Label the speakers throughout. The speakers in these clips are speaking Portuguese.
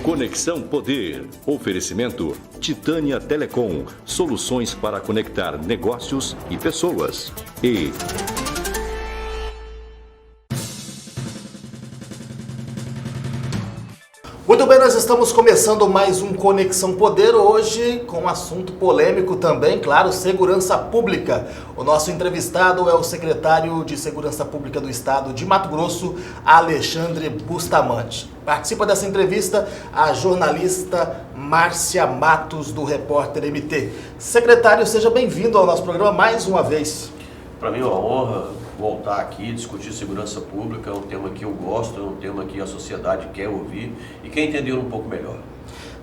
Speaker 1: Conexão Poder. Oferecimento Titânia Telecom. Soluções para conectar negócios e pessoas. E
Speaker 2: muito bem, nós estamos começando mais um Conexão Poder, hoje com um assunto polêmico também, claro, segurança pública. O nosso entrevistado é o secretário de Segurança Pública do Estado de Mato Grosso, Alexandre Bustamante. Participa dessa entrevista a jornalista Márcia Matos, do Repórter MT. Secretário, seja bem-vindo ao nosso programa mais uma vez.
Speaker 3: Para mim é uma honra voltar aqui, discutir segurança pública, é um tema que eu gosto, é um tema que a sociedade quer ouvir e quer entender um pouco melhor.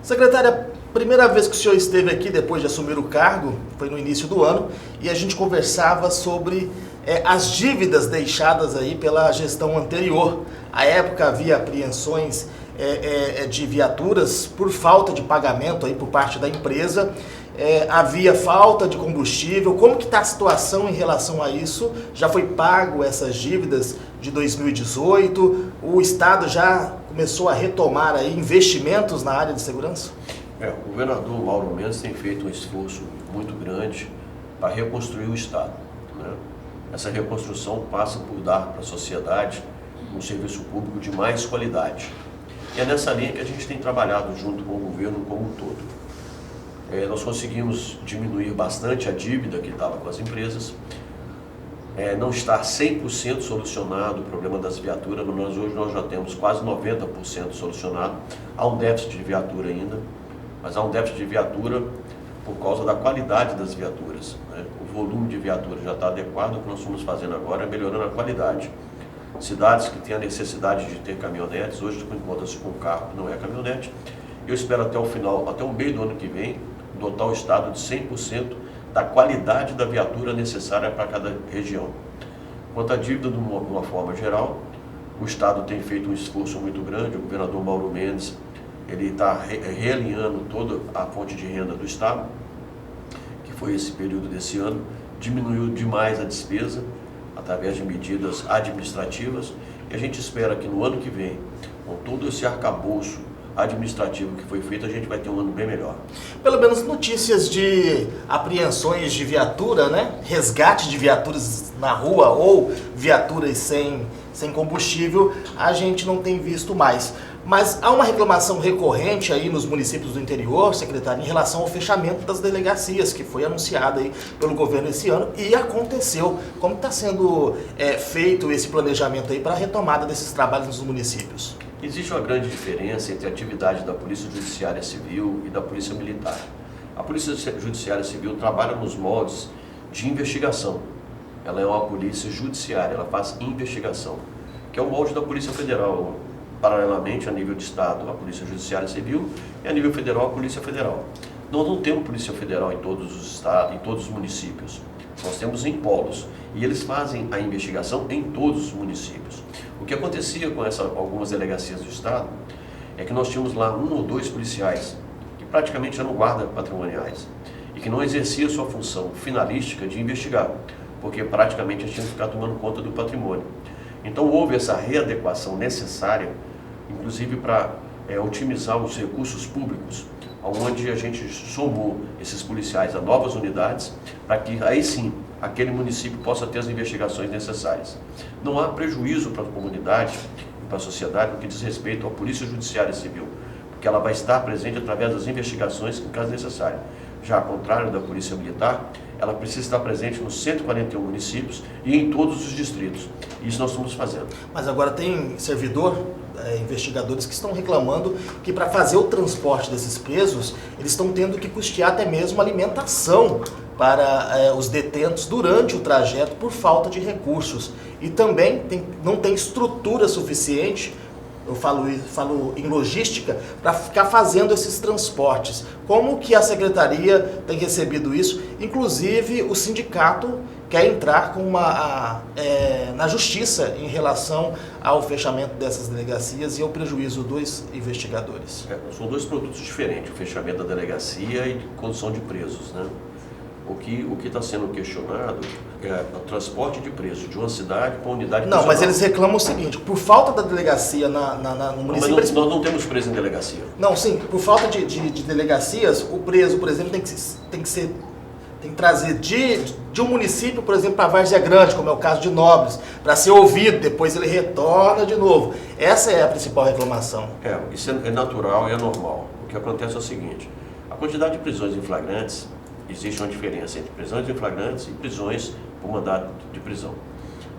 Speaker 2: Secretária, a primeira vez que o senhor esteve aqui depois de assumir o cargo foi no início do ano e a gente conversava sobre as dívidas deixadas aí pela gestão anterior. À época havia apreensões de viaturas por falta de pagamento aí por parte da empresa. Havia falta de combustível. Como que está a situação em relação a isso? Já foi pago essas dívidas de 2018? O Estado já começou a retomar aí investimentos na área de segurança?
Speaker 3: O governador Mauro Mendes tem feito um esforço muito grande para reconstruir o Estado, né? Essa reconstrução passa por dar para a sociedade um serviço público de mais qualidade. E é nessa linha que a gente tem trabalhado junto com o governo como um todo. Nós conseguimos diminuir bastante a dívida que estava com as empresas, não está 100% solucionado o problema das viaturas, mas hoje nós já temos quase 90% solucionado. Há um déficit de viatura ainda, mas há um déficit de viatura por causa da qualidade das viaturas, né? O volume de viaturas já está adequado, o que nós estamos fazendo agora é melhorando a qualidade. Cidades que têm a necessidade de ter caminhonetes, hoje encontra-se com um carro que não é caminhonete. Eu espero até o final, até o meio do ano que vem, dotar o Estado de 100% da qualidade da viatura necessária para cada região. Quanto à dívida, de uma forma geral, o Estado tem feito um esforço muito grande. O governador Mauro Mendes ele está realinhando toda a fonte de renda do Estado, que foi esse período desse ano, diminuiu demais a despesa através de medidas administrativas, e a gente espera que no ano que vem, com todo esse arcabouço administrativo que foi feito, a gente vai ter um ano bem melhor.
Speaker 2: Pelo menos notícias de apreensões de viatura, né? Resgate de viaturas na rua ou viaturas sem combustível, a gente não tem visto mais. Mas há uma reclamação recorrente aí nos municípios do interior, secretário, em relação ao fechamento das delegacias, que foi anunciado aí pelo governo esse ano e aconteceu. Como está sendo feito esse planejamento aí para a retomada desses trabalhos nos municípios?
Speaker 3: Existe uma grande diferença entre a atividade da Polícia Judiciária Civil e da Polícia Militar. A Polícia Judiciária Civil trabalha nos moldes de investigação. Ela é uma polícia judiciária, ela faz investigação, que é o molde da Polícia Federal. Paralelamente, a nível de Estado, a Polícia Judiciária Civil, e a nível federal, a Polícia Federal. Nós não temos Polícia Federal em todos os estados, em todos os municípios. Nós temos em polos, e eles fazem a investigação em todos os municípios. O que acontecia com algumas delegacias do Estado é que nós tínhamos lá 1 ou 2 policiais que praticamente eram guardas patrimoniais e que não exerciam sua função finalística de investigar, porque praticamente eles tinham que ficar tomando conta do patrimônio. Então houve essa readequação necessária, inclusive para otimizar os recursos públicos, onde a gente somou esses policiais a novas unidades, para que aí sim aquele município possa ter as investigações necessárias. Não há prejuízo para a comunidade e para a sociedade no que diz respeito à Polícia Judiciária Civil, porque ela vai estar presente através das investigações em caso necessário. Já ao contrário da Polícia Militar, ela precisa estar presente nos 141 municípios e em todos os distritos. Isso nós estamos fazendo.
Speaker 2: Mas agora tem servidor, investigadores que estão reclamando que para fazer o transporte desses presos, eles estão tendo que custear até mesmo alimentação para os detentos durante o trajeto por falta de recursos. E também não tem estrutura suficiente, eu falo em logística, para ficar fazendo esses transportes. Como que a secretaria tem recebido isso? Inclusive o sindicato quer entrar na justiça em relação ao fechamento dessas delegacias e ao prejuízo dos investigadores.
Speaker 3: São 2 produtos diferentes, o fechamento da delegacia e condução de presos, né? O que está sendo questionado, o transporte de presos de uma cidade para uma unidade
Speaker 2: Não,
Speaker 3: prisional.
Speaker 2: mas eles reclamam o seguinte, por falta da delegacia no município...
Speaker 3: Mas nós não temos preso em delegacia.
Speaker 2: Não, sim, por falta de delegacias, o preso, por exemplo, tem que trazer de um município, por exemplo, para Várzea Grande, como é o caso de Nobres, para ser ouvido, depois ele retorna de novo. Essa é a principal reclamação.
Speaker 3: Isso é natural e é normal. O que acontece é o seguinte, a quantidade de prisões em flagrantes, existe uma diferença entre prisões em flagrantes e prisões por mandado de prisão.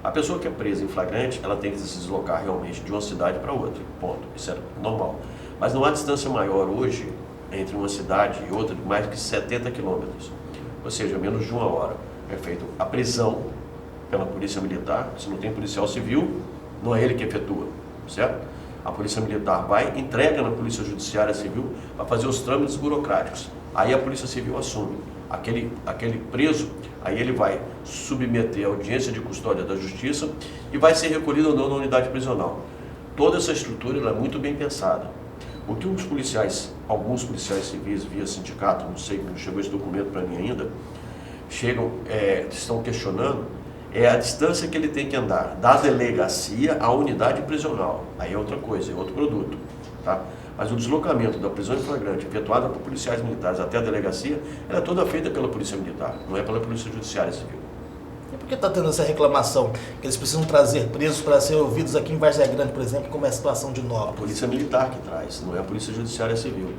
Speaker 3: A pessoa que é presa em flagrante, ela tem que se deslocar realmente de uma cidade para outra, ponto. Isso é normal. Mas não há distância maior hoje entre uma cidade e outra de mais que 70 quilômetros. Ou seja, menos de 1 hora. É feita a prisão pela Polícia Militar. Se não tem policial civil, não é ele que efetua, certo? A Polícia Militar vai, entrega na Polícia Judiciária Civil para fazer os trâmites burocráticos. Aí a Polícia Civil assume. Aquele preso, aí ele vai submeter a audiência de custódia da Justiça e vai ser recolhido ou não na unidade prisional. Toda essa estrutura ela é muito bem pensada. O que os policiais, alguns policiais civis via sindicato, não sei, não chegou esse documento para mim ainda, estão questionando, é a distância que ele tem que andar da delegacia à unidade prisional. Aí é outra coisa, é outro produto, tá? Mas o deslocamento da prisão em flagrante, efetuada por policiais militares até a delegacia, ela é toda feita pela Polícia Militar, não é pela Polícia Judiciária Civil.
Speaker 2: E por que está tendo essa reclamação? Que eles precisam trazer presos para serem ouvidos aqui em Várzea Grande, por exemplo, como é a situação de
Speaker 3: A
Speaker 2: Nobres?
Speaker 3: Polícia Militar que traz, não é a Polícia Judiciária Civil.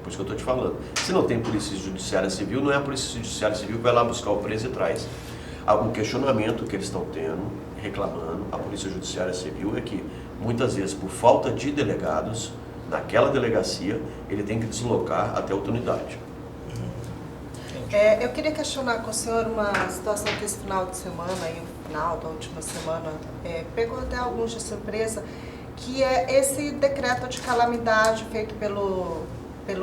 Speaker 3: Por isso que eu estou te falando. Se não tem Polícia Judiciária Civil, não é a Polícia Judiciária Civil que vai lá buscar o preso e traz. O questionamento que eles estão tendo, reclamando, a Polícia Judiciária Civil é que, muitas vezes, por falta de delegados, naquela delegacia, ele tem que deslocar até outra unidade.
Speaker 4: Eu queria questionar com o senhor uma situação que esse final de semana, aí, o final da última semana, pegou até alguns de surpresa, que é esse decreto de calamidade feito pelo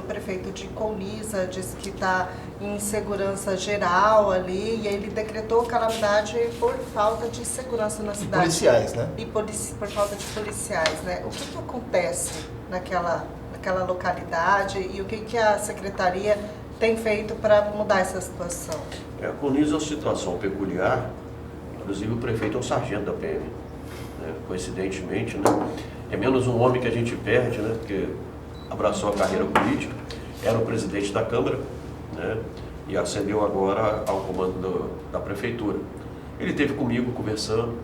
Speaker 4: prefeito de Colniza, disse que está em segurança geral ali, e ele decretou calamidade por falta de segurança na cidade.
Speaker 2: Policiais, né?
Speaker 4: E por falta de policiais, né? O que acontece naquela localidade e o que a secretaria tem feito para mudar essa situação?
Speaker 3: A Colniza é uma situação peculiar, inclusive o prefeito é um sargento da PM, né? Coincidentemente, né? É menos um homem que a gente perde, né? Porque abraçou a carreira política, era o presidente da Câmara, né? E ascendeu agora ao comando da prefeitura. Ele esteve comigo conversando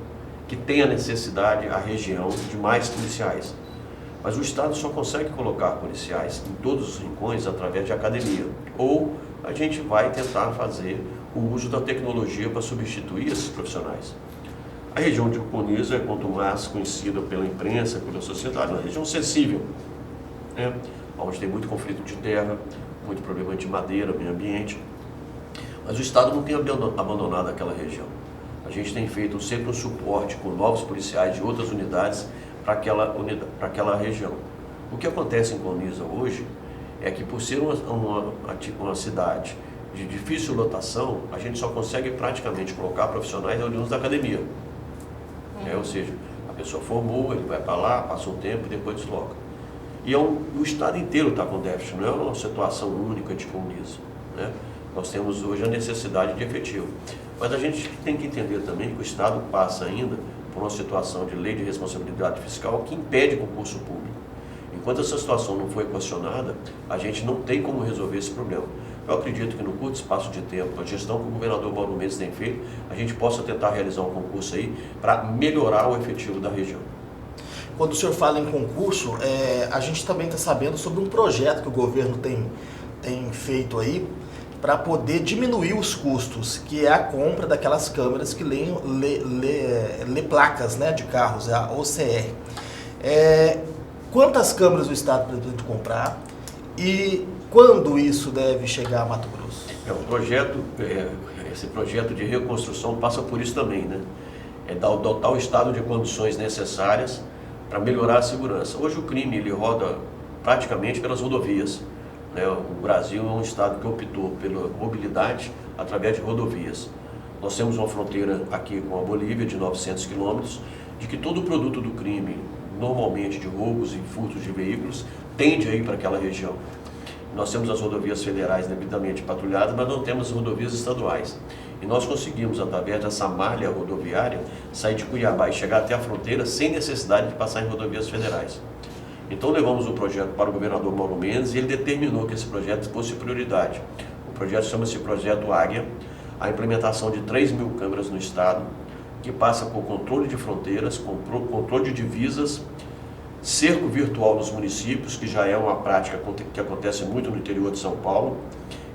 Speaker 3: que tem a necessidade, a região, de mais policiais. Mas o Estado só consegue colocar policiais em todos os rincões através de academia. Ou a gente vai tentar fazer o uso da tecnologia para substituir esses profissionais. A região de Colniza é quanto mais conhecida pela imprensa, pela sociedade, uma região sensível, né? Onde tem muito conflito de terra, muito problema de madeira, meio ambiente. Mas o Estado não tem abandonado aquela região. A gente tem feito sempre um suporte com novos policiais de outras unidades para aquela região. O que acontece em Colniza hoje é que, por ser uma cidade de difícil lotação, a gente só consegue praticamente colocar profissionais oriundos da academia. Ou seja, a pessoa formou, ele vai para lá, passa um tempo e depois desloca. E o Estado inteiro está com déficit, não é uma situação única de Colniza, né? Nós temos hoje a necessidade de efetivo. Mas a gente tem que entender também que o Estado passa ainda por uma situação de lei de responsabilidade fiscal que impede concurso público. Enquanto essa situação não foi equacionada, a gente não tem como resolver esse problema. Eu acredito que no curto espaço de tempo, a gestão que o governador Mauro Mendes tem feito, a gente possa tentar realizar um concurso aí para melhorar o efetivo da região.
Speaker 2: Quando o senhor fala em concurso, a gente também está sabendo sobre um projeto que o governo tem feito aí para poder diminuir os custos, que é a compra daquelas câmeras que lê placas, né, de carros, a OCR. Quantas câmeras o Estado pretende comprar e quando isso deve chegar a Mato Grosso?
Speaker 3: Esse projeto de reconstrução passa por isso também, né? Dotar o Estado de condições necessárias para melhorar a segurança. Hoje o crime ele roda praticamente pelas rodovias, né? O Brasil é um Estado que optou pela mobilidade através de rodovias. Nós temos uma fronteira aqui com a Bolívia de 900 quilômetros, de que todo o produto do crime, normalmente de roubos e furtos de veículos, tende a ir para aquela região. Nós temos as rodovias federais devidamente patrulhadas, mas não temos as rodovias estaduais. E nós conseguimos, através dessa malha rodoviária, sair de Cuiabá e chegar até a fronteira sem necessidade de passar em rodovias federais. Então levamos o projeto para o governador Mauro Mendes e ele determinou que esse projeto fosse prioridade. O projeto chama-se Projeto Águia, a implementação de 3.000 câmeras no estado, que passa por controle de fronteiras, controle de divisas, cerco virtual nos municípios, que já é uma prática que acontece muito no interior de São Paulo,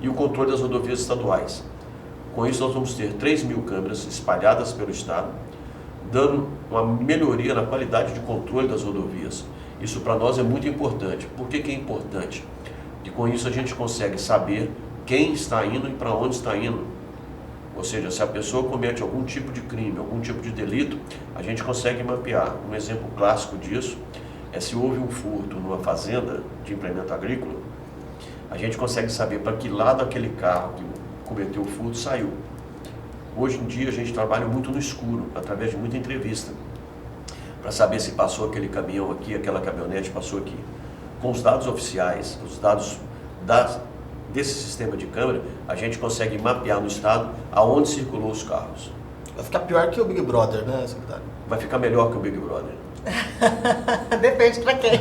Speaker 3: e o controle das rodovias estaduais. Com isso, nós vamos ter 3.000 câmeras espalhadas pelo estado, dando uma melhoria na qualidade de controle das rodovias. Isso para nós é muito importante. Por que é importante? Porque com isso a gente consegue saber quem está indo e para onde está indo. Ou seja, se a pessoa comete algum tipo de crime, algum tipo de delito, a gente consegue mapear. Um exemplo clássico disso é se houve um furto numa fazenda de implemento agrícola, a gente consegue saber para que lado aquele carro que cometeu o furto saiu. Hoje em dia a gente trabalha muito no escuro, através de muita entrevista, para saber se passou aquele caminhão aqui, aquela caminhonete passou aqui. Com os dados oficiais, os dados desse sistema de câmera, a gente consegue mapear no estado aonde circulou os carros.
Speaker 2: Vai ficar pior que o Big Brother, né, secretário?
Speaker 3: Vai ficar melhor que o Big Brother.
Speaker 4: Depende para quem.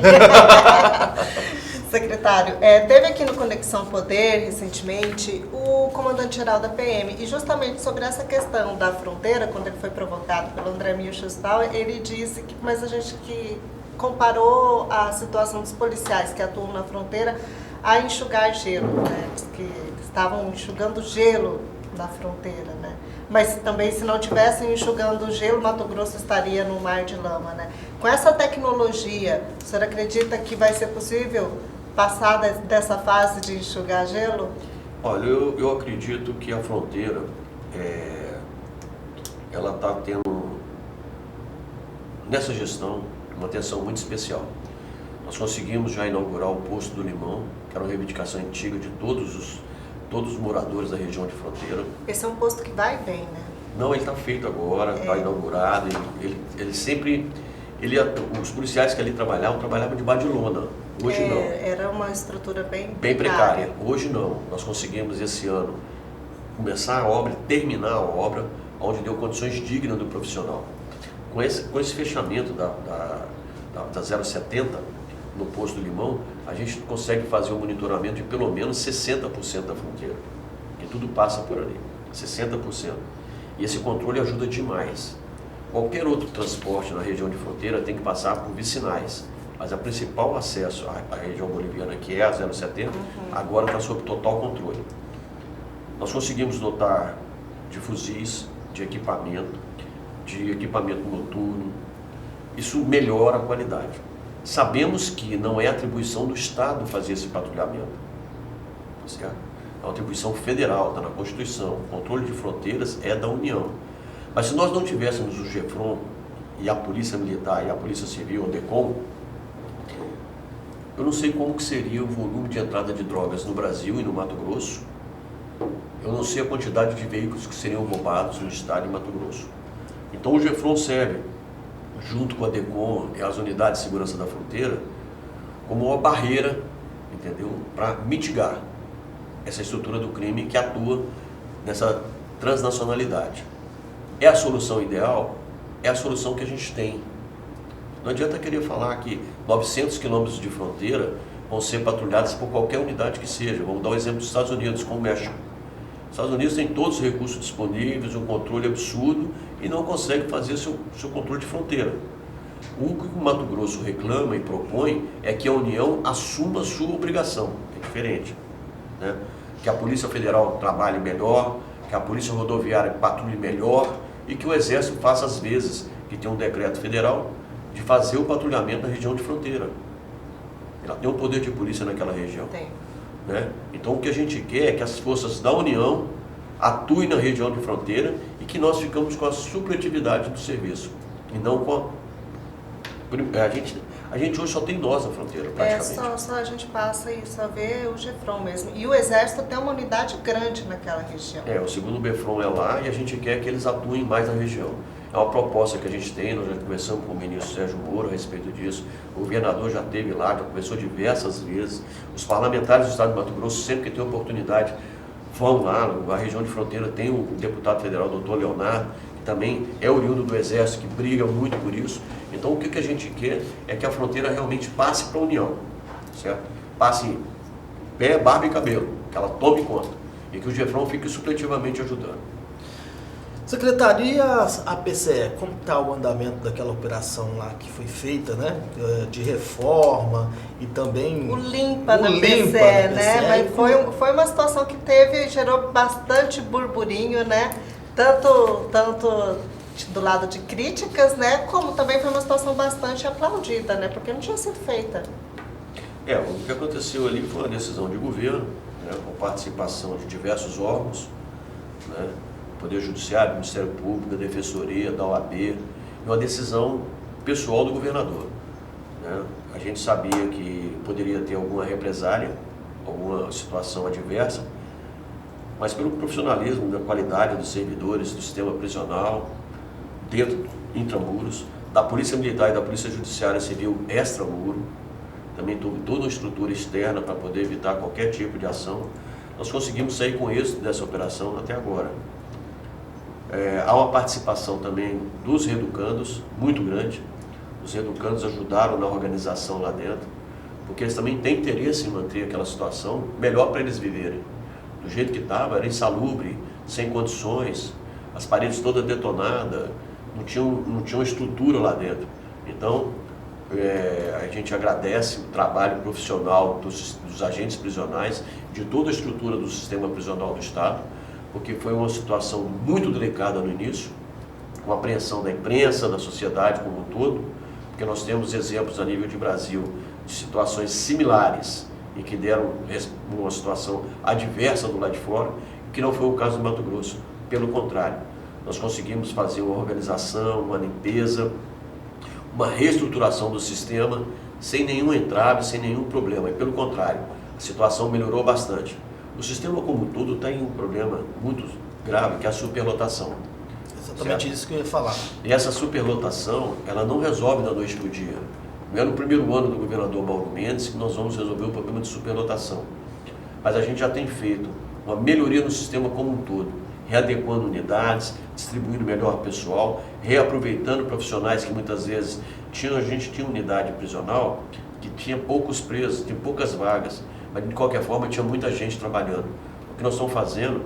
Speaker 4: Secretário, teve aqui no Conexão Poder, recentemente, o comandante-geral da PM, e justamente sobre essa questão da fronteira, quando ele foi provocado pelo André Milchus e tal, ele disse que, mas a gente que comparou a situação dos policiais que atuam na fronteira a enxugar gelo, né? Diz que estavam enxugando gelo na fronteira, né? Mas também, se não tivessem enxugando gelo, Mato Grosso estaria no mar de lama, né? Com essa tecnologia, o senhor acredita que vai ser possível passar dessa fase de enxugar gelo?
Speaker 3: Olha, eu acredito que a fronteira, ela está tendo, nessa gestão, uma atenção muito especial. Nós conseguimos já inaugurar o Posto do Limão, que era uma reivindicação antiga de todos os moradores da região de fronteira.
Speaker 4: Esse é um posto que vai e vem, né?
Speaker 3: Não, ele está feito agora, está inaugurado. Ele sempre... os policiais que ali trabalhavam debaixo de lona. Hoje não.
Speaker 4: Era uma estrutura bem
Speaker 3: precária. Hoje não. Nós conseguimos esse ano começar a obra, terminar a obra, onde deu condições dignas do profissional. Com esse fechamento da 070 no Posto do Limão, a gente consegue fazer um monitoramento de pelo menos 60% da fronteira, que tudo passa por ali, 60%. E esse controle ajuda demais. Qualquer outro transporte na região de fronteira tem que passar por vicinais, mas a principal acesso à região boliviana, que é a 070, agora está sob total controle. Nós conseguimos dotar de fuzis, de equipamento noturno. Isso melhora a qualidade. Sabemos que não é atribuição do Estado fazer esse patrulhamento, certo? É uma atribuição federal, está na Constituição. O controle de fronteiras é da União. Mas se nós não tivéssemos o GEFRON e a Polícia Militar e a Polícia Civil, o DECOM, eu não sei como que seria o volume de entrada de drogas no Brasil e no Mato Grosso. Eu não sei a quantidade de veículos que seriam roubados no estado de Mato Grosso. Então o GEFRON serve, junto com a DECOM e as unidades de segurança da fronteira, como uma barreira, entendeu? Para mitigar essa estrutura do crime que atua nessa transnacionalidade. É a solução ideal? É a solução que a gente tem. Não adianta querer falar que 900 quilômetros de fronteira vão ser patrulhados por qualquer unidade que seja. Vamos dar o exemplo dos Estados Unidos, com o México. Os Estados Unidos têm todos os recursos disponíveis, um controle absurdo e não consegue fazer seu controle de fronteira. O que o Mato Grosso reclama e propõe é que a União assuma a sua obrigação. É diferente, né? Que a Polícia Federal trabalhe melhor, que a Polícia Rodoviária patrulhe melhor e que o Exército faça às vezes, que tem um decreto federal, de fazer o patrulhamento na região de fronteira. Ela tem um poder de polícia naquela região.
Speaker 4: Tem.
Speaker 3: Né? Então o que a gente quer é que as forças da União atuem na região de fronteira e que nós ficamos com a supletividade do serviço. E não com a gente hoje só tem nós na fronteira, praticamente.
Speaker 4: Só a gente passa e só vê o GEFRON mesmo. E o Exército tem uma unidade grande naquela região.
Speaker 3: O segundo BEFRON é lá e a gente quer que eles atuem mais na região. É uma proposta que a gente tem, nós já conversamos com o ministro Sérgio Moro a respeito disso. O governador já esteve lá, já conversou diversas vezes. Os parlamentares do estado de Mato Grosso, sempre que tem oportunidade, vão lá, a região de fronteira tem o deputado federal, doutor Leonardo, que também é oriundo do Exército, que briga muito por isso. Então o que a gente quer é que a fronteira realmente passe para a União, certo? Passe pé, barba e cabelo, que ela tome conta e que o GEFRON fique supletivamente ajudando.
Speaker 2: Secretaria, a PCE, como está o andamento daquela operação lá que foi feita, né? De reforma e também...
Speaker 4: O limpa da PCE, né? Mas foi uma situação que gerou bastante burburinho, né? Tanto do lado de críticas, né? Como também foi uma situação bastante aplaudida, né? Porque não tinha sido feita.
Speaker 3: O que aconteceu ali foi uma decisão de governo, né? Com participação de diversos órgãos, né? Poder Judiciário, Ministério Público, da Defensoria, da OAB, e uma decisão pessoal do governador, né? A gente sabia que poderia ter alguma represália, alguma situação adversa, mas pelo profissionalismo, da qualidade dos servidores do sistema prisional, dentro, intramuros, da Polícia Militar e da Polícia Judiciária Civil extramuro, também toda uma estrutura externa para poder evitar qualquer tipo de ação, nós conseguimos sair com êxito dessa operação até agora. Há uma participação também dos reeducandos, muito grande. Os reeducandos ajudaram na organização lá dentro, porque eles também têm interesse em manter aquela situação melhor para eles viverem. Do jeito que estava, era insalubre, sem condições, as paredes todas detonadas, não tinha uma estrutura lá dentro. Então, a gente agradece o trabalho profissional dos agentes prisionais, de toda a estrutura do sistema prisional do Estado, porque foi uma situação muito delicada no início, com a apreensão da imprensa, da sociedade como um todo, porque nós temos exemplos a nível de Brasil de situações similares e que deram uma situação adversa do lado de fora, que não foi o caso do Mato Grosso. Pelo contrário, nós conseguimos fazer uma organização, uma limpeza, uma reestruturação do sistema sem nenhum entrave, sem nenhum problema. E pelo contrário, a situação melhorou bastante. O sistema como um todo tem um problema muito grave, que é a superlotação.
Speaker 2: Exatamente certo? Isso que eu ia falar.
Speaker 3: E essa superlotação, ela não resolve da noite para o dia. Não é no primeiro ano do governador Mauro Mendes que nós vamos resolver o problema de superlotação. Mas a gente já tem feito uma melhoria no sistema como um todo, readequando unidades, distribuindo melhor pessoal, reaproveitando profissionais que muitas vezes a gente tinha unidade prisional que tinha poucos presos, tinha poucas vagas, mas de qualquer forma tinha muita gente trabalhando. O que nós estamos fazendo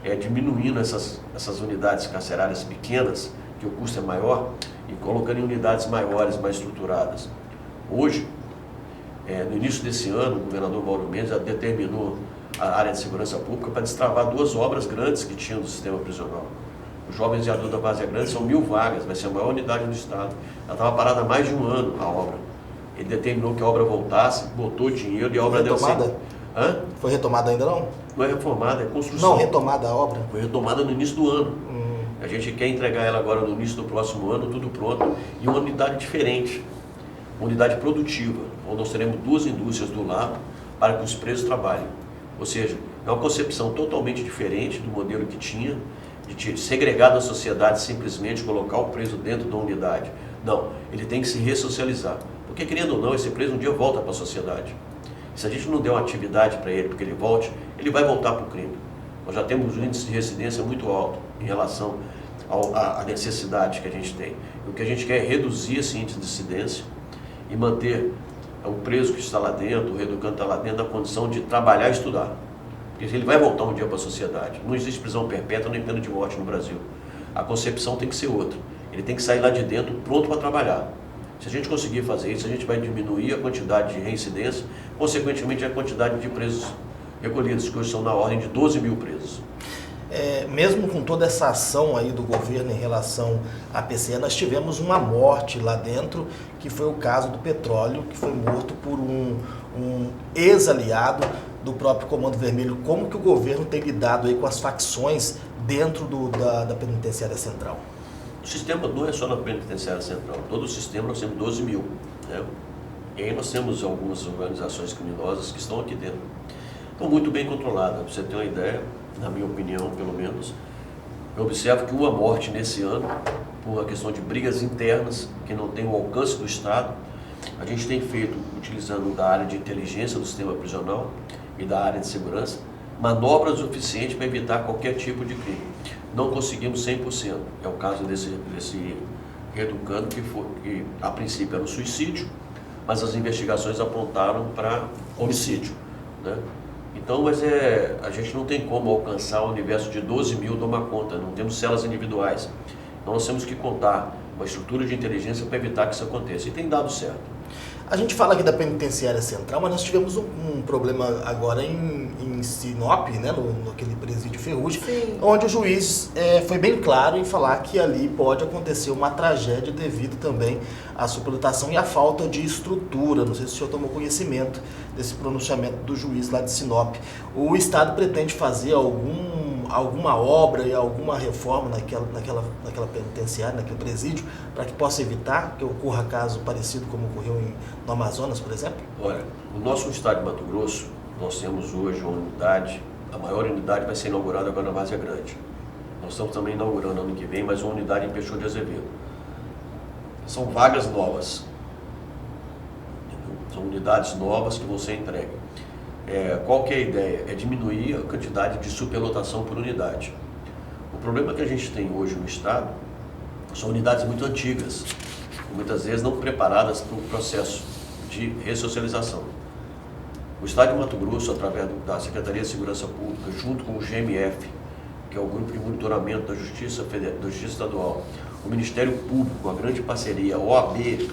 Speaker 3: é diminuindo essas unidades carcerárias pequenas, que o custo é maior, e colocando em unidades maiores, mais estruturadas. Hoje, no início desse ano, o governador Mauro Mendes já determinou a área de segurança pública para destravar 2 obras grandes que tinham no sistema prisional. Os jovens e adultos da Várzea Grande são 1000 vagas, vai ser a maior unidade do Estado. Ela estava parada há mais de 1 ano, a obra. Ele determinou que a obra voltasse, botou dinheiro e a obra deu certo.
Speaker 2: Foi retomada ainda não?
Speaker 3: Não é reformada, é construção.
Speaker 2: Não, retomada a obra?
Speaker 3: Foi retomada no início do ano. A gente quer entregar ela agora no início do próximo ano, tudo pronto, e uma unidade diferente, uma unidade produtiva, onde nós teremos 2 indústrias do lado para que os presos trabalhem. Ou seja, é uma concepção totalmente diferente do modelo que tinha, de segregar da sociedade, simplesmente colocar o preso dentro da unidade. Não, ele tem que se ressocializar. Porque, querendo ou não, esse preso um dia volta para a sociedade. Se a gente não der uma atividade para ele, porque ele volte, ele vai voltar para o crime. Nós já temos um índice de residência muito alto em relação à necessidade que a gente tem. O que a gente quer é reduzir esse índice de incidência e manter o preso que está lá dentro, o reeducando que está lá dentro, na condição de trabalhar e estudar. Porque ele vai voltar um dia para a sociedade. Não existe prisão perpétua nem pena de morte no Brasil. A concepção tem que ser outra. Ele tem que sair lá de dentro pronto para trabalhar. Se a gente conseguir fazer isso, a gente vai diminuir a quantidade de reincidência, consequentemente a quantidade de presos recolhidos, que hoje são na ordem de 12.000 presos.
Speaker 2: Mesmo com toda essa ação aí do governo em relação à PCE, nós tivemos uma morte lá dentro, que foi o caso do Petróleo, que foi morto por um ex-aliado do próprio Comando Vermelho. Como que o governo tem lidado aí com as facções dentro da Penitenciária Central?
Speaker 3: O sistema não é só na Penitenciária Central, todo o sistema nós temos 12.000, né? E aí nós temos algumas organizações criminosas que estão aqui dentro. Estão muito bem controladas, para você ter uma ideia, na minha opinião pelo menos, eu observo que uma morte nesse ano, por uma questão de brigas internas, que não tem o alcance do Estado, a gente tem feito, utilizando da área de inteligência do sistema prisional e da área de segurança, manobras o suficiente para evitar qualquer tipo de crime. Não conseguimos 100%. É o caso desse reeducando que a princípio era um suicídio, mas as investigações apontaram para homicídio, né? Então, mas a gente não tem como alcançar o universo de 12 mil de uma conta, não temos celas individuais. Então nós temos que contar uma estrutura de inteligência para evitar que isso aconteça. E tem dado certo.
Speaker 2: A gente fala aqui da penitenciária central, mas nós tivemos um problema agora em Sinop, né, naquele presídio Ferrugem,
Speaker 4: Sim.
Speaker 2: onde o juiz foi bem claro em falar que ali pode acontecer uma tragédia devido também à superlotação e à falta de estrutura. Não sei se o senhor tomou conhecimento desse pronunciamento do juiz lá de Sinop. O Estado pretende fazer alguma obra e alguma reforma naquela penitenciária, naquele presídio, para que possa evitar que ocorra caso parecido como ocorreu no Amazonas, por exemplo?
Speaker 3: Olha, no nosso estado de Mato Grosso, nós temos hoje uma unidade, a maior unidade vai ser inaugurada agora na Várzea Grande. Nós estamos também inaugurando ano que vem mais uma unidade em Peixoto de Azevedo. São vagas novas, são unidades novas que vão ser entregues. Qual que é a ideia? É diminuir a quantidade de superlotação por unidade. O problema que a gente tem hoje no estado são unidades muito antigas, muitas vezes não preparadas para o processo de ressocialização. O Estado de Mato Grosso, através da Secretaria de Segurança Pública, junto com o GMF, que é o Grupo de Monitoramento da Justiça Federal, da Justiça Estadual, o Ministério Público, a grande parceria, a OAB,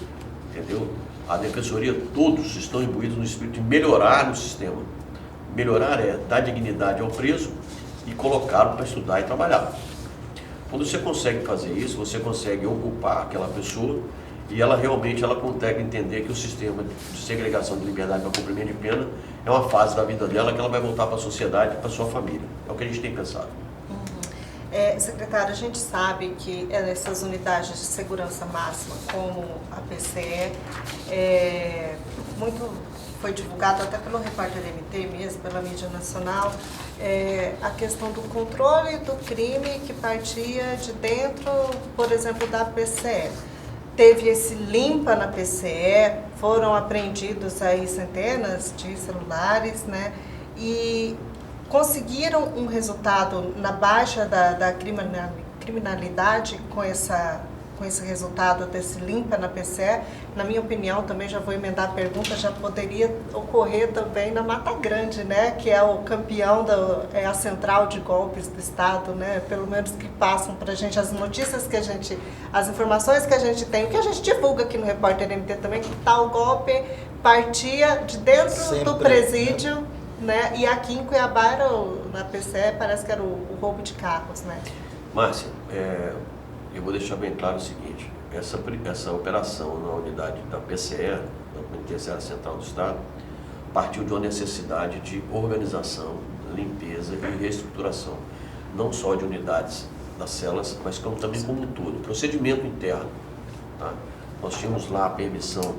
Speaker 3: entendeu? A Defensoria, todos estão imbuídos no espírito de melhorar o sistema. Melhorar é dar dignidade ao preso e colocá-lo para estudar e trabalhar. Quando você consegue fazer isso, você consegue ocupar aquela pessoa e ela realmente consegue entender que o sistema de segregação de liberdade para cumprimento de pena é uma fase da vida dela que ela vai voltar para a sociedade e para a sua família. É o que a gente tem pensado.
Speaker 4: Secretário, a gente sabe que essas unidades de segurança máxima, como a PCE, foi divulgado até pelo Repórter MT mesmo, pela mídia nacional, a questão do controle do crime que partia de dentro, por exemplo, da PCE. Teve esse limpa na PCE, foram apreendidos aí centenas de celulares, né? E conseguiram um resultado na baixa da criminalidade com esse resultado desse limpa na PCE. Na minha opinião, também já vou emendar a pergunta, já poderia ocorrer também na Mata Grande, né, que é o campeão, a central de golpes do Estado, né, pelo menos que passam para a gente as notícias que as informações que a gente tem, o que a gente divulga aqui no Repórter MT também, que tal golpe partia de dentro do presídio, né, e aqui em Cuiabá, na PCE, parece que era o roubo de carros, né?
Speaker 3: Márcia, eu vou deixar bem claro o seguinte, essa operação na unidade da PCE, da Penitenciária Central do Estado, partiu de uma necessidade de organização, limpeza e reestruturação, não só de unidades das celas, mas também como um todo, procedimento interno. Tá? Nós tínhamos lá a permissão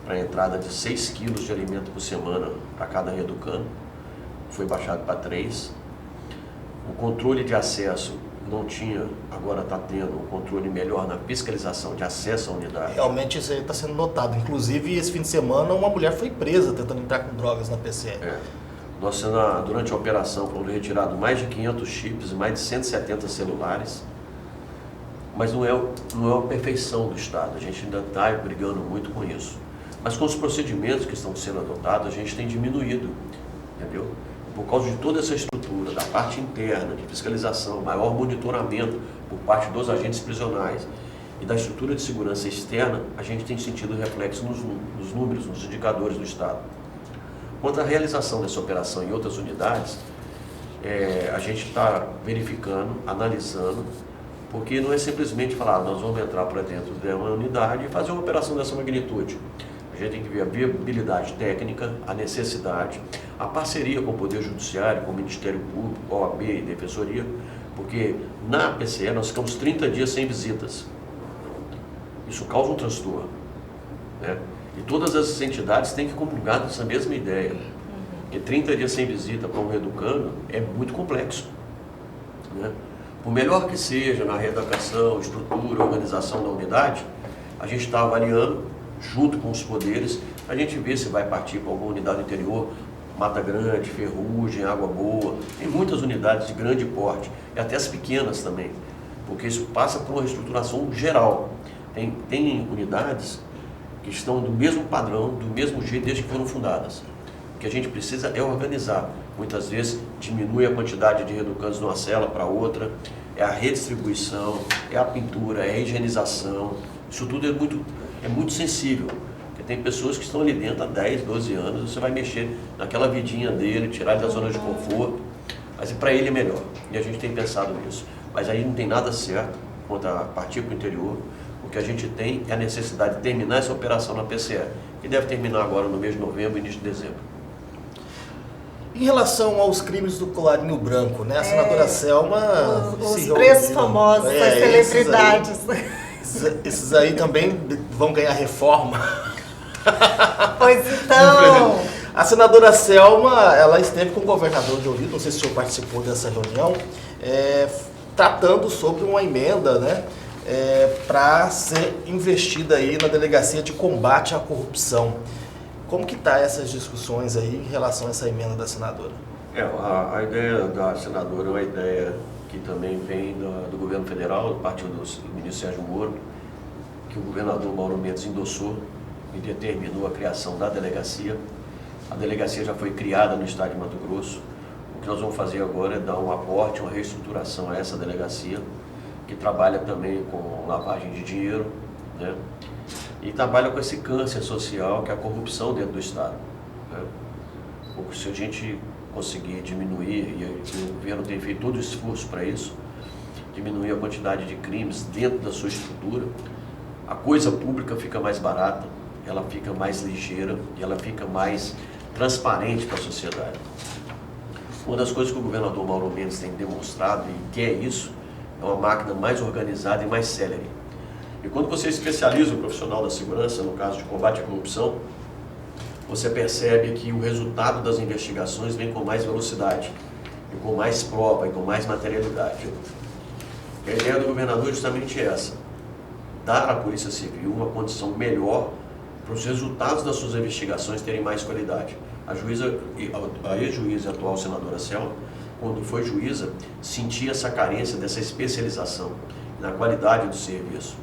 Speaker 3: para a entrada de 6 quilos de alimento por semana para cada reeducando, foi baixado para 3. O controle de acesso não tinha, agora está tendo um controle melhor na fiscalização de acesso à unidade.
Speaker 2: Realmente isso aí está sendo notado. Inclusive, esse fim de semana, uma mulher foi presa tentando entrar com drogas na PCE.
Speaker 3: Durante a operação foram retirados mais de 500 chips e mais de 170 celulares. Mas não é a perfeição do Estado, a gente ainda está brigando muito com isso. Mas com os procedimentos que estão sendo adotados, a gente tem diminuído, entendeu? Por causa de toda essa estrutura, da parte interna, de fiscalização, maior monitoramento por parte dos agentes prisionais e da estrutura de segurança externa, a gente tem sentido reflexo nos números, nos indicadores do Estado. Quanto à realização dessa operação em outras unidades, a gente está verificando, analisando, porque não é simplesmente falar, nós vamos entrar para dentro de uma unidade e fazer uma operação dessa magnitude. A gente tem que ver a viabilidade técnica, a necessidade, a parceria com o Poder Judiciário, com o Ministério Público, OAB e Defensoria, porque na PCE nós ficamos 30 dias sem visitas. Isso causa um transtorno, né? E todas as entidades têm que comungar dessa mesma ideia. Porque 30 dias sem visita para um reeducando é muito complexo, né? Por melhor que seja na reeducação, estrutura, organização da unidade, a gente está avaliando, junto com os poderes, a gente vê se vai partir para alguma unidade interior Mata Grande, Ferrugem, Água Boa, tem muitas unidades de grande porte, e até as pequenas também, porque isso passa por uma reestruturação geral. Tem unidades que estão do mesmo padrão, do mesmo jeito desde que foram fundadas. O que a gente precisa é organizar. Muitas vezes diminui a quantidade de reeducandos de uma cela para outra, é a redistribuição, é a pintura, é a higienização. Isso tudo é muito sensível. Porque tem pessoas que estão ali dentro há 10, 12 anos, você vai mexer naquela vidinha dele, tirar ele da zona de conforto, mas para ele é melhor. E a gente tem pensado nisso. Mas aí não tem nada certo quanto a partir para o interior. O que a gente tem é a necessidade de terminar essa operação na PCE, que deve terminar agora no mês de novembro, início de dezembro.
Speaker 2: Em relação aos crimes do colarinho branco, né? A senadora Selma...
Speaker 4: Os preços famosos, as celebridades.
Speaker 2: Esses aí também vão ganhar reforma.
Speaker 4: Pois então...
Speaker 2: A senadora Selma, ela esteve com o governador de Olinda, não sei se o senhor participou dessa reunião, tratando sobre uma emenda, né? Para ser investida aí na Delegacia de Combate à Corrupção. Como que está essas discussões aí em relação a essa emenda da senadora?
Speaker 3: A ideia da senadora é uma ideia que também vem do governo federal, do partido do ministro Sérgio Moro, que o governador Mauro Mendes endossou e determinou a criação da delegacia. A delegacia já foi criada no estado de Mato Grosso. O que nós vamos fazer agora é dar um aporte, uma reestruturação a essa delegacia, que trabalha também com lavagem de dinheiro, né? E trabalha com esse câncer social que é a corrupção dentro do estado, né? Se a gente conseguir diminuir, e o governo tem feito todo o esforço para isso, diminuir a quantidade de crimes dentro da sua estrutura, a coisa pública fica mais barata, ela fica mais ligeira e ela fica mais transparente para a sociedade. Uma das coisas que o governador Mauro Mendes tem demonstrado e quer isso, é uma máquina mais organizada e mais célere. E quando você especializa o profissional da segurança, no caso de combate à corrupção, você percebe que o resultado das investigações vem com mais velocidade, e com mais prova, e com mais materialidade. E a ideia do governador é justamente essa: dar à Polícia Civil uma condição melhor para os resultados das suas investigações terem mais qualidade. A ex-juíza e atual senadora Selma, quando foi juíza, sentia essa carência dessa especialização na qualidade do serviço.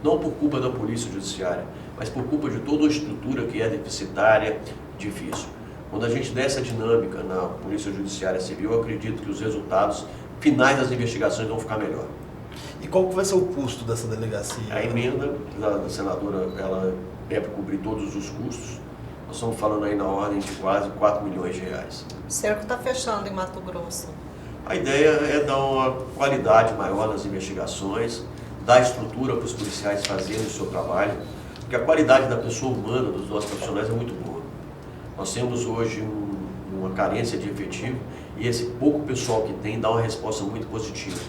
Speaker 3: Não por culpa da Polícia Judiciária, mas por culpa de toda a estrutura que é deficitária, difícil. Quando a gente der essa dinâmica na Polícia Judiciária Civil, eu acredito que os resultados finais das investigações vão ficar melhor.
Speaker 2: E qual que vai ser o custo dessa delegacia?
Speaker 3: A emenda da senadora, ela deve cobrir todos os custos. Nós estamos falando aí na ordem de quase 4 milhões de reais.
Speaker 4: O cerco está fechando em Mato Grosso.
Speaker 3: A ideia é dar uma qualidade maior nas investigações, dar estrutura para os policiais fazerem o seu trabalho, porque a qualidade da pessoa humana, dos nossos profissionais, é muito boa. Nós temos hoje uma carência de efetivo e esse pouco pessoal que tem dá uma resposta muito positiva.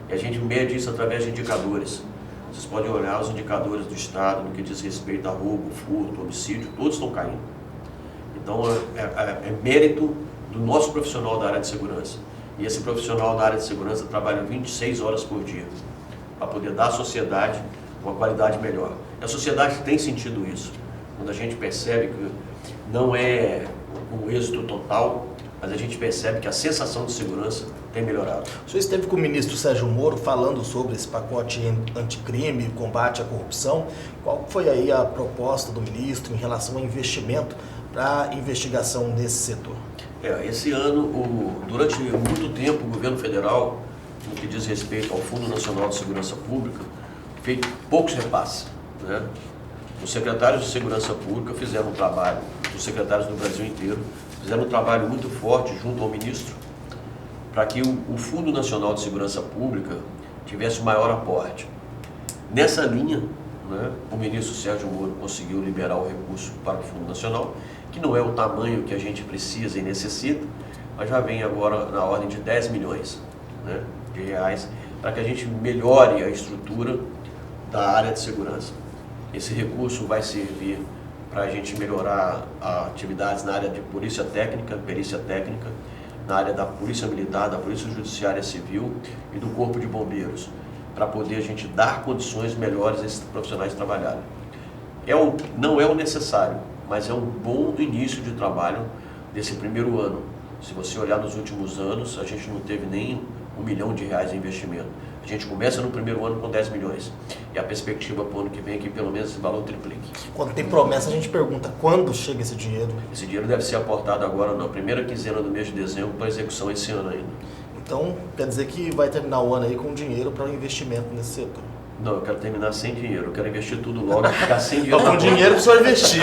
Speaker 3: E a gente mede isso através de indicadores. Vocês podem olhar os indicadores do Estado no que diz respeito a roubo, furto, homicídio, todos estão caindo. Então é mérito do nosso profissional da área de segurança. E esse profissional da área de segurança trabalha 26 horas por dia para poder dar à sociedade uma qualidade melhor. E a sociedade tem sentido isso. Quando a gente percebe que não é um êxito total, mas a gente percebe que a sensação de segurança tem melhorado.
Speaker 2: O senhor esteve com o ministro Sérgio Moro falando sobre esse pacote anticrime, combate à corrupção. Qual foi aí a proposta do ministro em relação ao investimento para a investigação nesse setor?
Speaker 3: Esse ano, durante muito tempo, o governo federal, no que diz respeito ao Fundo Nacional de Segurança Pública, fez poucos repasses, né? Os secretários de Segurança Pública fizeram um trabalho, os secretários do Brasil inteiro, fizeram um trabalho muito forte junto ao ministro, para que o Fundo Nacional de Segurança Pública tivesse o maior aporte. Nessa linha, né, o ministro Sérgio Moro conseguiu liberar o recurso para o Fundo Nacional, que não é o tamanho que a gente precisa e necessita, mas já vem agora na ordem de 10 milhões, né, de reais, para que a gente melhore a estrutura da área de segurança. Esse recurso vai servir para a gente melhorar atividades na área de polícia técnica, perícia técnica, na área da polícia militar, da polícia judiciária civil e do corpo de bombeiros, para poder a gente dar condições melhores a esses profissionais trabalharem. Não é o necessário, mas é um bom início de trabalho desse primeiro ano. Se você olhar nos últimos anos, a gente não teve nem R$1 milhão de investimento. A gente começa no primeiro ano com 10 milhões. E a perspectiva para o ano que vem é que pelo menos esse valor triplique.
Speaker 2: Quando tem promessa, a gente pergunta quando chega esse dinheiro.
Speaker 3: Esse dinheiro deve ser aportado agora na primeira quinzena do mês de dezembro para execução esse ano ainda.
Speaker 2: Então, quer dizer que vai terminar o ano aí com dinheiro para o investimento nesse setor.
Speaker 3: Não, eu quero terminar sem dinheiro. Eu quero investir tudo logo e ficar sem dinheiro.
Speaker 2: Com dinheiro para o senhor investir.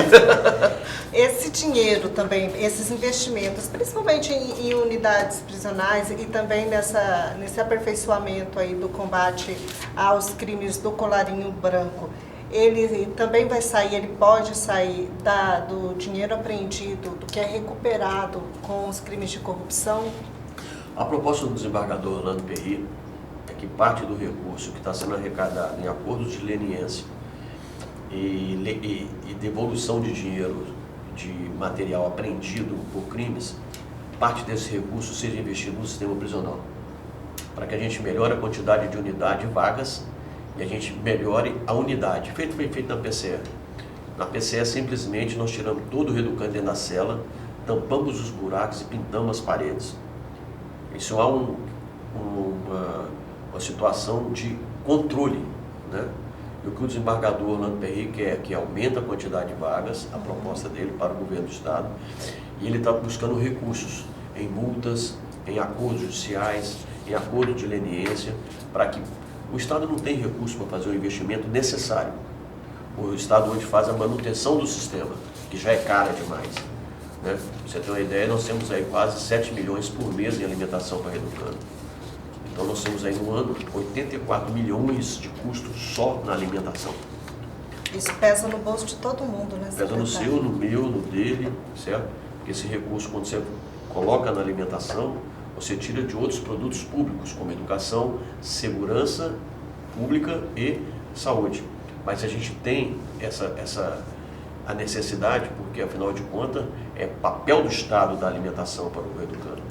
Speaker 4: Esse dinheiro também, esses investimentos, principalmente em unidades prisionais e também nesse aperfeiçoamento aí do combate aos crimes do colarinho branco, ele também vai sair, ele pode sair do dinheiro apreendido, do que é recuperado com os crimes de corrupção?
Speaker 3: A proposta do desembargador Orlando Perry é que parte do recurso que está sendo arrecadado em acordos de leniência e devolução de dinheiro de material apreendido por crimes, parte desse recurso seja investido no sistema prisional, para que a gente melhore a quantidade de unidade de vagas e a gente melhore a unidade. Foi feito na PCE. Na PCE, simplesmente, nós tiramos todo o reeducante dentro da cela, tampamos os buracos e pintamos as paredes. Isso há uma situação de controle, né? E o que o desembargador Orlando Perry quer que aumenta a quantidade de vagas, a proposta dele para o governo do Estado, e ele está buscando recursos em multas, em acordos judiciais, em acordos de leniência, para que o Estado não tenha recurso para fazer o investimento necessário. O Estado hoje faz a manutenção do sistema, que já é cara demais, né? Pra você ter uma ideia, nós temos aí quase 7 milhões por mês em alimentação para reeducando. Então nós temos aí no ano 84 milhões de custos só na alimentação.
Speaker 4: Isso pesa no bolso de todo mundo, né,
Speaker 3: Pesa no seu, no meu, no dele, certo? Porque esse recurso, quando você coloca na alimentação, você tira de outros produtos públicos, como educação, segurança pública e saúde. Mas a gente tem a necessidade, porque afinal de contas é papel do Estado da alimentação para o reeducando.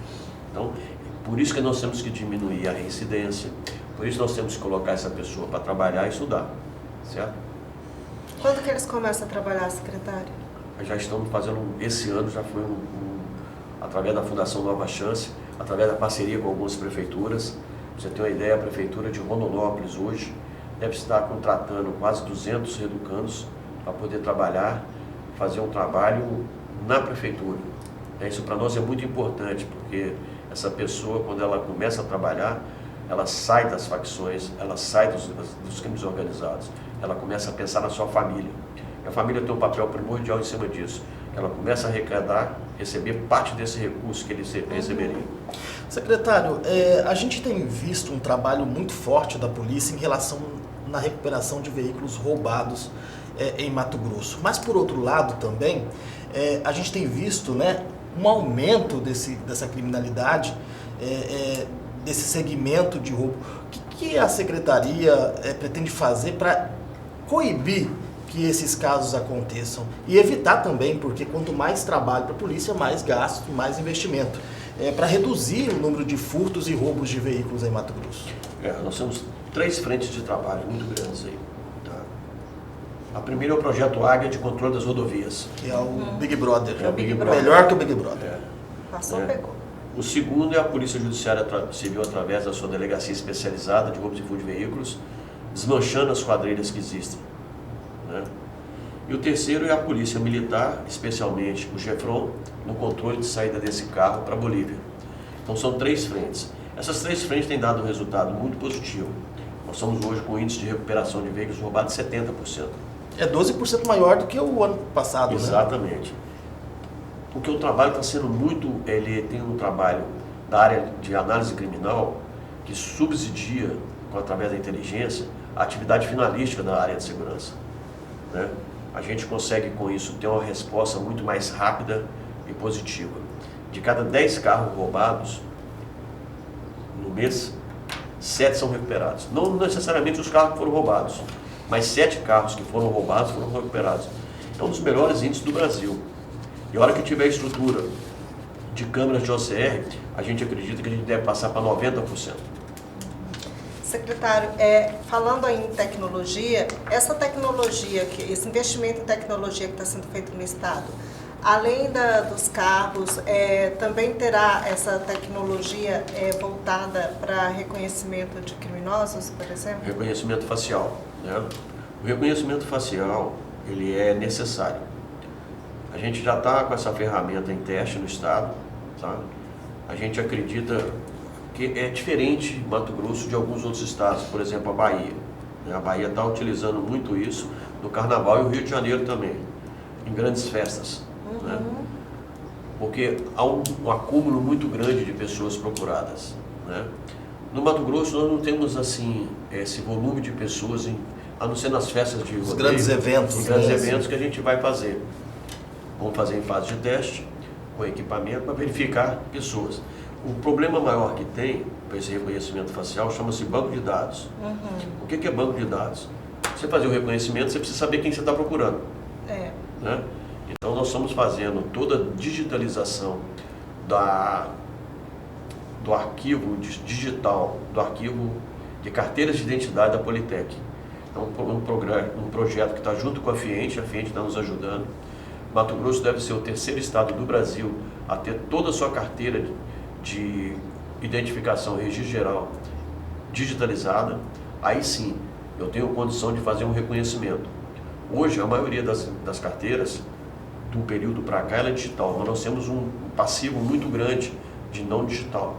Speaker 3: Então, por isso que nós temos que diminuir a reincidência, por isso nós temos que colocar essa pessoa para trabalhar e estudar, certo?
Speaker 4: Quando que eles começam a trabalhar, secretário?
Speaker 3: Já estamos fazendo, esse ano já foi através da Fundação Nova Chance, através da parceria com algumas prefeituras. Pra você ter uma ideia, a prefeitura de Rondonópolis hoje deve estar contratando quase 200 reeducandos para poder trabalhar, fazer um trabalho na prefeitura. Isso para nós é muito importante, porque essa pessoa, quando ela começa a trabalhar, ela sai das facções, ela sai dos crimes organizados, ela começa a pensar na sua família. E a família tem um papel primordial em cima disso. Ela começa a arrecadar, receber parte desse recurso que ele receberia.
Speaker 2: Secretário, a gente tem visto um trabalho muito forte da polícia em relação na recuperação de veículos roubados em Mato Grosso. Mas, por outro lado, também, a gente tem visto, né, um aumento dessa criminalidade, desse segmento de roubo. O que a Secretaria pretende fazer para coibir que esses casos aconteçam e evitar também, porque quanto mais trabalho para a polícia, mais gasto, mais investimento, para reduzir o número de furtos e roubos de veículos em Mato Grosso?
Speaker 3: Nós temos 3 frentes de trabalho muito grandes aí. Tá? A primeira é o projeto Águia de controle das rodovias.
Speaker 2: Que é o Big Brother.
Speaker 3: É o Big Brother.
Speaker 2: Melhor que o Big Brother.
Speaker 4: Passou, pegou.
Speaker 3: O segundo é a Polícia Judiciária Civil, através da sua delegacia especializada de roubos e furtos de veículos, desmanchando as quadrilhas que existem, né? E o terceiro é a Polícia Militar, especialmente o Gefron, no controle de saída desse carro para a Bolívia. Então são 3 frentes. Essas 3 frentes têm dado um resultado muito positivo. Nós estamos hoje com um índice de recuperação de veículos roubados de 70%.
Speaker 2: É 12% maior do que o ano passado,
Speaker 3: Exatamente.
Speaker 2: Né?
Speaker 3: Porque o trabalho está sendo muito... Ele tem um trabalho da área de análise criminal que subsidia, através da inteligência, a atividade finalística da área de segurança, né? A gente consegue, com isso, ter uma resposta muito mais rápida e positiva. De cada 10 carros roubados no mês, 7 são recuperados. Não necessariamente os carros que foram roubados, mas 7 carros que foram roubados foram recuperados. É um dos melhores índices do Brasil. E a hora que tiver estrutura de câmeras de OCR, a gente acredita que a gente deve passar para 90%.
Speaker 4: Secretário, falando aí em tecnologia, esse investimento em tecnologia que está sendo feito no Estado, além dos carros, também terá essa tecnologia voltada para reconhecimento de criminosos, por exemplo?
Speaker 3: Reconhecimento facial, né? O reconhecimento facial, ele é necessário. A gente já está com essa ferramenta em teste no estado, tá? A gente acredita que é diferente Mato Grosso de alguns outros estados, por exemplo, a Bahia. A Bahia está utilizando muito isso no Carnaval e o Rio de Janeiro também, em grandes festas, né? Porque há um acúmulo muito grande de pessoas procuradas, né? No Mato Grosso nós não temos assim esse volume de pessoas, a não ser nas festas de rodeio,
Speaker 2: grandes eventos,
Speaker 3: os grandes eventos que a gente vai fazer. Vamos fazer em fase de teste, com equipamento, para verificar pessoas. O problema maior que tem para esse reconhecimento facial chama-se banco de dados. O que é banco de dados? Você fazer o reconhecimento, você precisa saber quem você está procurando. Né? Então nós estamos fazendo toda a digitalização do arquivo digital, do arquivo de carteiras de identidade da Politec. É um projeto que está junto com a FIENTE está nos ajudando. Mato Grosso deve ser o terceiro estado do Brasil a ter toda a sua carteira de identificação e registro geral digitalizada. Aí sim, eu tenho condição de fazer um reconhecimento. Hoje, a maioria das carteiras, do período para cá, ela é digital, mas nós temos um passivo muito grande de não digital.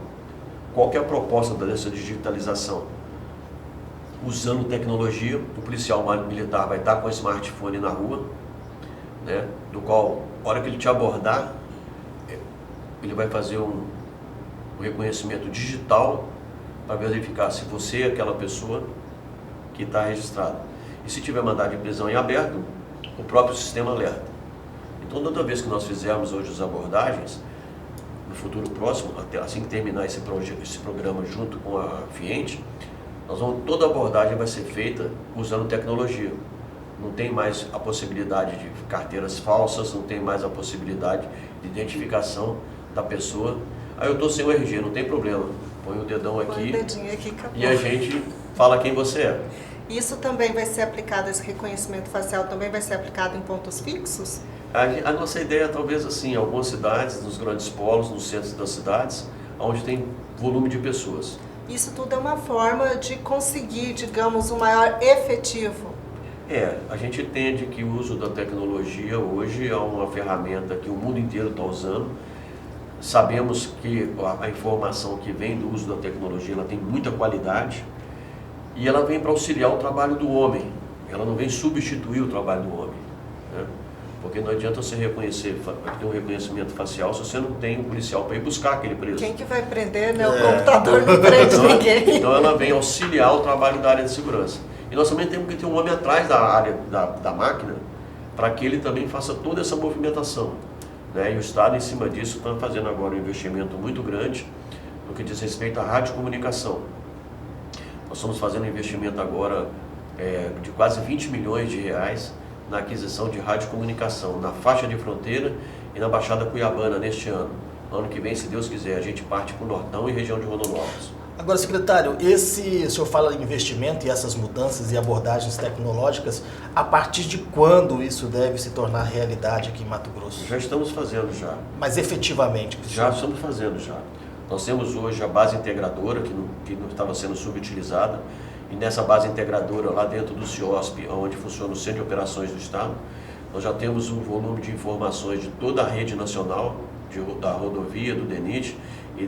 Speaker 3: Qual que é a proposta dessa digitalização? Usando tecnologia, o policial militar vai estar com o smartphone na rua, né, do qual, na hora que ele te abordar, ele vai fazer um reconhecimento digital para verificar se você é aquela pessoa que está registrada. E se tiver mandado de prisão em aberto, o próprio sistema alerta. Então, toda vez que nós fizermos hoje as abordagens, no futuro próximo, até assim que terminar esse programa junto com a FIENTE, toda a abordagem vai ser feita usando tecnologia. Não tem mais a possibilidade de carteiras falsas, não tem mais a possibilidade de identificação da pessoa. Aí eu estou sem o RG, não tem problema. Põe o dedão aqui, e a gente fala quem você é.
Speaker 4: Isso também vai ser aplicado, esse reconhecimento facial também vai ser aplicado em pontos fixos?
Speaker 3: A nossa ideia é talvez assim, algumas cidades, nos grandes polos, nos centros das cidades, onde tem volume de pessoas.
Speaker 4: Isso tudo é uma forma de conseguir, digamos, um maior efetivo.
Speaker 3: A gente entende que o uso da tecnologia hoje é uma ferramenta que o mundo inteiro está usando. Sabemos que a informação que vem do uso da tecnologia, ela tem muita qualidade e ela vem para auxiliar o trabalho do homem. Ela não vem substituir o trabalho do homem, né? Porque não adianta você ter um reconhecimento facial se você não tem um policial para ir buscar aquele preso.
Speaker 4: Quem que vai prender, né? O computador não prende ninguém.
Speaker 3: Então ela vem auxiliar o trabalho da área de segurança. E nós também temos que ter um homem atrás da área da máquina para que ele também faça toda essa movimentação, né? E o Estado, em cima disso, está fazendo agora um investimento muito grande no que diz respeito à radiocomunicação. Nós estamos fazendo um investimento agora de quase 20 milhões de reais na aquisição de radiocomunicação na faixa de fronteira e na Baixada Cuiabana neste ano. Ano que vem, se Deus quiser, a gente parte para o Nortão e região de Rondonópolis.
Speaker 2: Agora, secretário, o senhor fala em investimento e essas mudanças e abordagens tecnológicas, a partir de quando isso deve se tornar realidade aqui em Mato Grosso?
Speaker 3: Já estamos fazendo já.
Speaker 2: Mas efetivamente?
Speaker 3: Já estamos fazendo já. Nós temos hoje a base integradora, que não estava sendo subutilizada, e nessa base integradora, lá dentro do CIOSP, onde funciona o Centro de Operações do Estado, nós já temos um volume de informações de toda a rede nacional, da rodovia, do DENIT e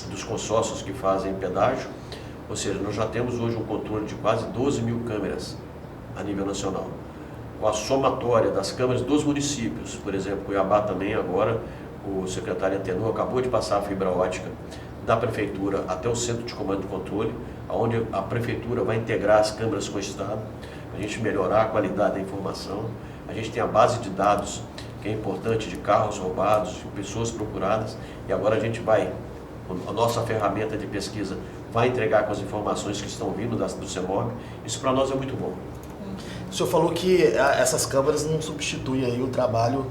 Speaker 3: dos consórcios que fazem pedágio. Ou seja, nós já temos hoje um controle de quase 12 mil câmeras a nível nacional. Com a somatória das câmeras dos municípios, por exemplo, Cuiabá também agora, o secretário antenou, acabou de passar a fibra ótica da prefeitura até o centro de comando e controle, onde a prefeitura vai integrar as câmeras com o Estado, para a gente melhorar a qualidade da informação. A gente tem a base de dados, que é importante, de carros roubados, de pessoas procuradas, e agora a gente a nossa ferramenta de pesquisa vai entregar com as informações que estão vindo do CEMOB. Isso para nós é muito bom.
Speaker 2: O senhor falou que essas câmeras não substituem aí o trabalho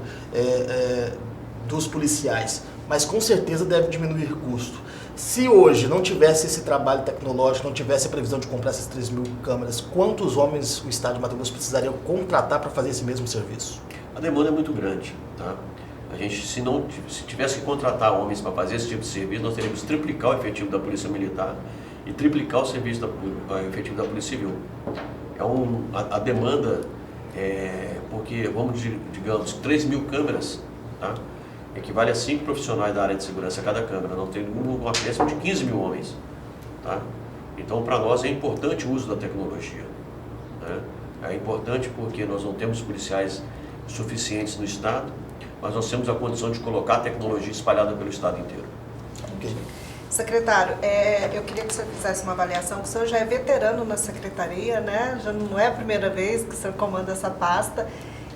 Speaker 2: dos policiais, mas com certeza deve diminuir custo. Se hoje não tivesse esse trabalho tecnológico, não tivesse a previsão de comprar essas 3 mil câmeras, quantos homens o Estado de Mato Grosso precisaria contratar para fazer esse mesmo serviço?
Speaker 3: A demanda é muito grande, tá? A gente, se tivesse que contratar homens para fazer esse tipo de serviço, nós teríamos que triplicar o efetivo da Polícia Militar e triplicar o serviço efetivo da Polícia Civil. A demanda porque, digamos, 3 mil câmeras, tá? Equivale a 5 profissionais da área de segurança a cada câmera. Nós temos um acréscimo de 15 mil homens, tá? Então, para nós é importante o uso da tecnologia, né? É importante porque nós não temos policiais suficientes no Estado, mas nós temos a condição de colocar a tecnologia espalhada pelo Estado inteiro.
Speaker 2: Ok.
Speaker 4: Secretário, eu queria que o senhor fizesse uma avaliação, o senhor já é veterano na secretaria, né? Já não é a primeira vez que o senhor comanda essa pasta,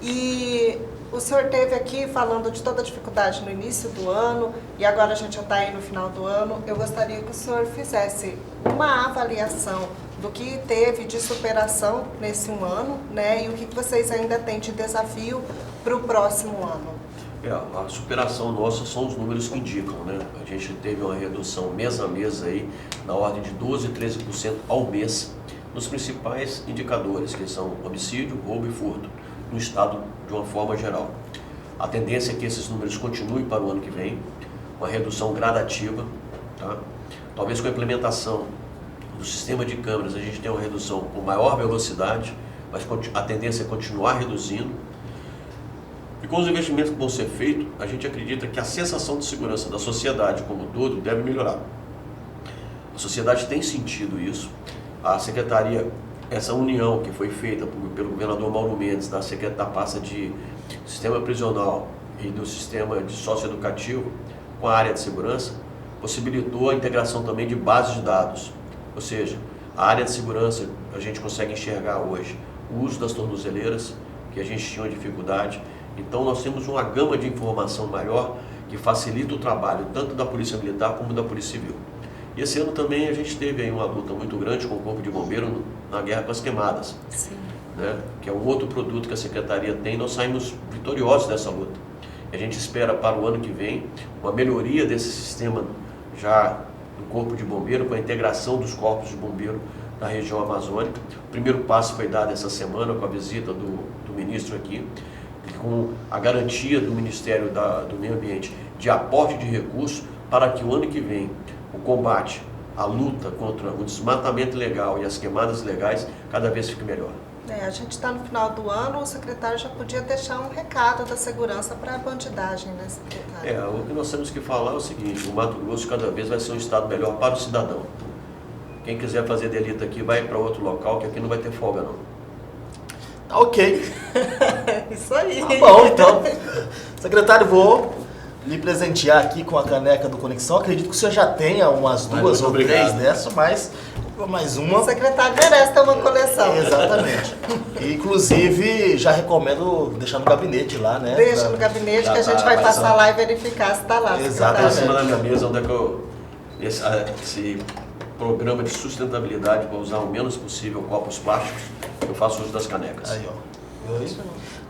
Speaker 4: e o senhor esteve aqui falando de toda a dificuldade no início do ano, e agora a gente já está aí no final do ano. Eu gostaria que o senhor fizesse uma avaliação do que teve de superação nesse um ano, né? E o que vocês ainda têm de desafio para o próximo ano.
Speaker 3: A superação nossa são os números que indicam, né? A gente teve uma redução mês a mês aí, na ordem de 12% a 13% ao mês, nos principais indicadores, que são homicídio, roubo e furto, no Estado de uma forma geral. A tendência é que esses números continuem para o ano que vem, uma redução gradativa, tá? Talvez com a implementação do sistema de câmeras a gente tenha uma redução com maior velocidade, mas a tendência é continuar reduzindo. E com os investimentos que vão ser feitos, a gente acredita que a sensação de segurança da sociedade como um todo deve melhorar. A sociedade tem sentido isso. A secretaria, essa união que foi feita pelo governador Mauro Mendes, da pasta de sistema prisional e do sistema de socioeducativo com a área de segurança, possibilitou a integração também de bases de dados. Ou seja, a área de segurança, a gente consegue enxergar hoje o uso das tornozeleiras, que a gente tinha uma dificuldade. Então nós temos uma gama de informação maior que facilita o trabalho tanto da Polícia Militar como da Polícia Civil. E esse ano também a gente teve aí uma luta muito grande com o Corpo de Bombeiro na guerra com as queimadas, né? Que é um outro produto que a Secretaria tem. Nós saímos vitoriosos dessa luta. E a gente espera para o ano que vem uma melhoria desse sistema já do Corpo de Bombeiro, com a integração dos corpos de bombeiro da região amazônica. O primeiro passo foi dado essa semana com a visita do ministro aqui, com a garantia do Ministério do Meio Ambiente de aporte de recursos para que o ano que vem o combate, a luta contra o desmatamento ilegal e as queimadas ilegais cada vez fique melhor.
Speaker 4: A gente está no final do ano, o secretário já podia deixar um recado da segurança para a bandidagem, né, secretário?
Speaker 3: O que nós temos que falar é o seguinte: o Mato Grosso cada vez vai ser um estado melhor para o cidadão. Quem quiser fazer delito aqui vai para outro local, que aqui não vai ter folga não.
Speaker 2: Ok.
Speaker 4: Isso aí.
Speaker 2: Tá bom, então. Secretário, vou lhe presentear aqui com a caneca do Conexão. Acredito que o senhor já tenha umas duas ou três dessas, mas mais uma.
Speaker 4: O secretário merece ter uma coleção.
Speaker 2: Exatamente. Inclusive, já recomendo deixar no gabinete lá, né?
Speaker 4: Deixa no gabinete que a gente vai passar lá e verificar se está lá.
Speaker 2: Exatamente.
Speaker 3: Está em cima da minha mesa onde é que esse programa de sustentabilidade para usar o menos possível copos plásticos, eu faço uso das canecas.
Speaker 2: Aí, ó.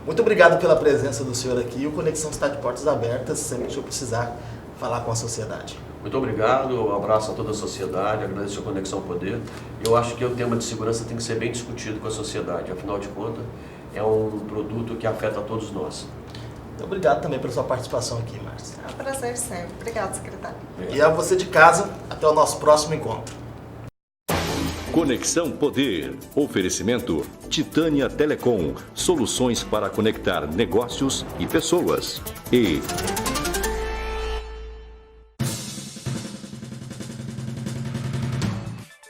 Speaker 2: Muito obrigado pela presença do senhor aqui. O Conexão está de portas abertas, sempre que eu precisar falar com a sociedade.
Speaker 3: Muito obrigado, um abraço a toda a sociedade, agradeço a Conexão Poder. Eu acho que o tema de segurança tem que ser bem discutido com a sociedade, afinal de contas, é um produto que afeta a todos nós.
Speaker 2: Obrigado também pela sua participação aqui, Márcia.
Speaker 4: É um prazer sempre. Obrigado, secretário.
Speaker 2: E a você de casa, até o nosso próximo encontro.
Speaker 1: Conexão Poder. Oferecimento Titânia Telecom. Soluções para conectar negócios e pessoas. E